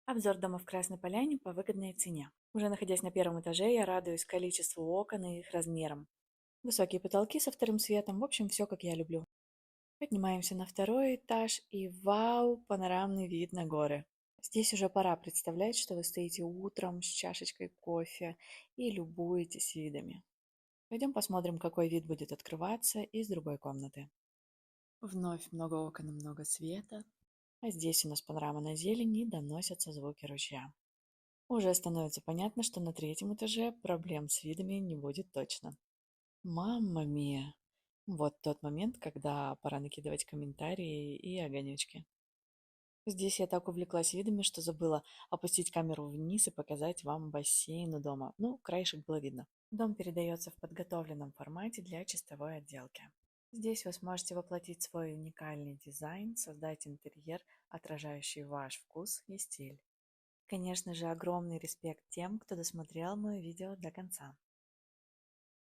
Обзор дома в Красной Поляне по выгодной цене. Уже находясь на первом этаже, я радуюсь количеству окон и их размерам. Высокие потолки со вторым светом, в общем, все как я люблю. Поднимаемся на второй этаж и вау, панорамный вид на горы. Здесь уже пора представлять, что вы стоите утром с чашечкой кофе и любуетесь видами. Пойдем посмотрим, какой вид будет открываться из другой комнаты. Вновь много окон и много света. А здесь у нас панорама на зелени и доносятся звуки ручья. Уже становится понятно, что на третьем этаже проблем с видами не будет точно. Мамма мия! Вот тот момент, когда пора накидывать комментарии и огонечки. Здесь я так увлеклась видами, что забыла опустить камеру вниз и показать вам бассейн у дома. Ну, краешек было видно. Дом передается в подготовленном формате для чистовой отделки. Здесь вы сможете воплотить свой уникальный дизайн, создать интерьер, отражающий ваш вкус и стиль. Конечно же, огромный респект тем, кто досмотрел мое видео до конца.